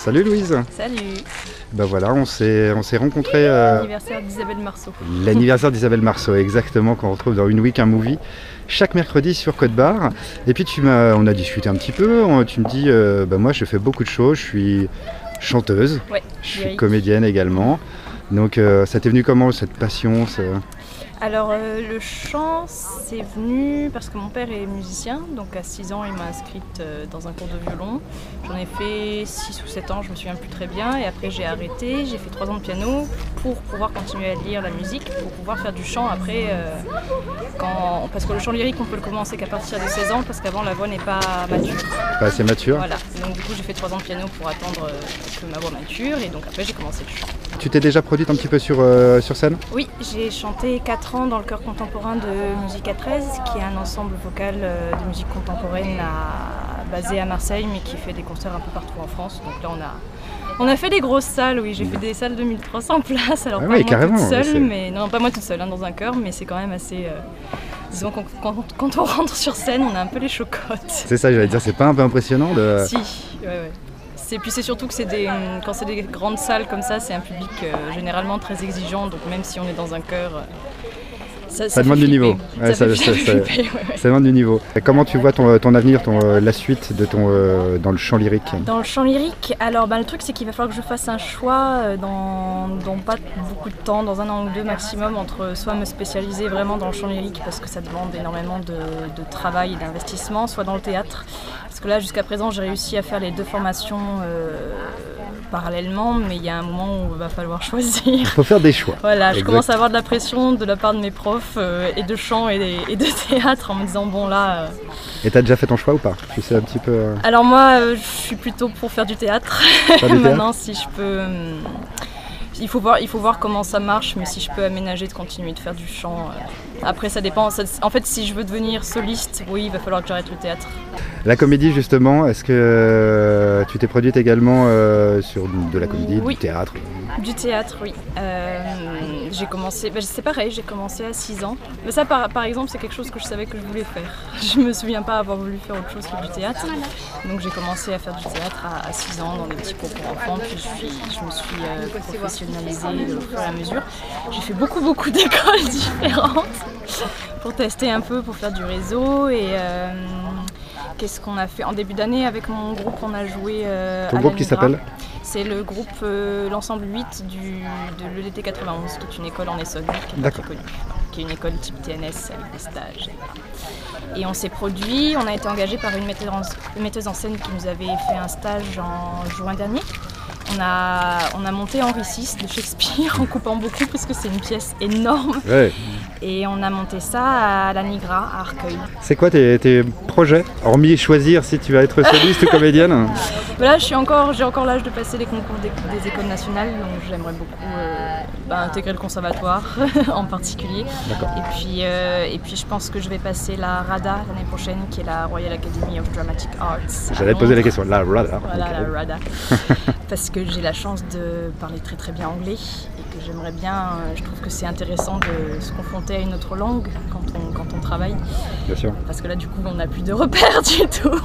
Salut Louise. Salut. Ben voilà, on s'est rencontrés. L'anniversaire d'Isabelle Marceau. L'anniversaire d'Isabelle Marceau, exactement, qu'on retrouve dans Une Week, un Movie, chaque mercredi sur Code Barre. Et puis on a discuté un petit peu, tu me dis, moi je fais beaucoup de choses, je suis chanteuse, Ouais, je suis comédienne également. Donc ça t'est venu comment cette passion Alors le chant, c'est venu parce que mon père est musicien, donc à 6 ans il m'a inscrite dans un cours de violon. J'en ai fait 6 ou 7 ans, je me souviens plus très bien, et après j'ai arrêté, j'ai fait 3 ans de piano pour pouvoir continuer à lire la musique, pour pouvoir faire du chant après, parce que le chant lyrique on peut le commencer qu'à partir de 16 ans, parce qu'avant la voix n'est pas mature. Pas assez mature. Voilà, donc du coup j'ai fait 3 ans de piano pour attendre que ma voix mature, et donc après j'ai commencé le chant. Tu t'es déjà produite un petit peu sur scène? Oui, j'ai chanté 4 ans dans le chœur contemporain de Musica 13, qui est un ensemble vocal de musique contemporaine basé à Marseille, mais qui fait des concerts un peu partout en France. Donc là, on a fait des grosses salles, oui, j'ai fait des salles de 1300 places, alors pas moi toute seule, mais non, pas moi toute seule, dans un chœur, mais c'est quand même assez... disons quand on rentre sur scène, on a un peu les chocottes. C'est ça, j'allais dire, c'est pas un peu impressionnant de... Si, ouais. Puis c'est surtout que quand c'est des grandes salles comme ça, c'est un public généralement très exigeant, donc même si on est dans un chœur, ça demande du niveau. Ça demande du niveau. Et comment tu vois ton avenir, la suite de dans le chant lyrique? Dans le chant lyrique, alors le truc c'est qu'il va falloir que je fasse un choix dans pas beaucoup de temps, dans 1 an ou 2 maximum, entre soit me spécialiser vraiment dans le chant lyrique parce que ça demande énormément de travail et d'investissement, soit dans le théâtre. Parce que là jusqu'à présent j'ai réussi à faire les 2 formations parallèlement, mais il y a un moment où il va falloir choisir. Il faut faire des choix. Voilà, je commence à avoir de la pression de la part de mes profs et de chant et de théâtre en me disant bon là... Et t'as déjà fait ton choix ou pas? Tu sais un petit peu... Alors moi je suis plutôt pour faire du théâtre. Maintenant si je peux... Il faut voir comment ça marche, mais si je peux aménager de continuer de faire du chant. Après ça dépend. En fait si je veux devenir soliste, oui il va falloir que j'arrête le théâtre. La comédie justement, est-ce que tu t'es produite également sur de la comédie, oui. Du théâtre? Du théâtre, oui. J'ai commencé, c'est pareil, j'ai commencé à 6 ans. Mais ça par exemple c'est quelque chose que je savais que je voulais faire. Je me souviens pas avoir voulu faire autre chose que du théâtre. Donc j'ai commencé à faire du théâtre à 6 ans dans des petits cours pour enfants, puis je me suis professionnalisée au fur et à mesure. J'ai fait beaucoup d'écoles différentes pour tester un peu, pour faire du réseau et... Qu'est-ce qu'on a fait? En début d'année, avec mon groupe, on a joué Ton groupe qui s'appelle? C'est le groupe, l'ensemble 8 de l'EDT 91, qui est une école en Essonne, qui est pas très connue, qui est une école type TNS avec des stages. Et on s'est produit, on a été engagé par une metteuse en scène qui nous avait fait un stage en juin dernier. On a monté Henri VI de Shakespeare en coupant beaucoup parce que c'est une pièce énorme. Ouais. Et on a monté ça à la Nigra, à Arcueil. C'est quoi tes projets, hormis choisir si tu vas être soliste ou comédienne? Là, j'ai encore l'âge de passer les concours des écoles nationales, donc j'aimerais beaucoup intégrer le conservatoire en particulier. Et puis je pense que je vais passer la RADA l'année prochaine, qui est la Royal Academy of Dramatic Arts. J'allais poser la question, la RADA. Voilà, okay. La RADA. Parce que j'ai la chance de parler très bien anglais et que j'aimerais bien, je trouve que c'est intéressant de se confronter à une autre langue quand on travaille. Bien sûr. Parce que là du coup on n'a plus de repères du tout.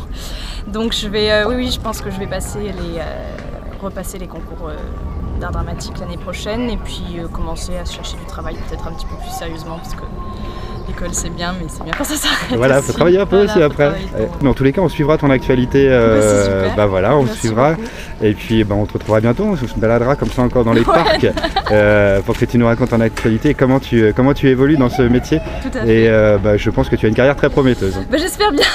Donc je vais, oui, je pense que je vais repasser les concours d'art dramatique l'année prochaine et puis commencer à chercher du travail peut-être un petit peu plus sérieusement parce que l'école c'est bien, mais c'est bien quand ça s'arrête. Voilà, il faut travailler un peu aussi après. Dans tous les cas, on suivra ton actualité. Voilà, on suivra. Beaucoup. Et puis on te retrouvera bientôt, on se baladera comme ça encore dans les parcs pour que tu nous racontes ton actualité et comment tu évolues dans ce métier. Tout à fait. Et je pense que tu as une carrière très prometteuse. J'espère bien.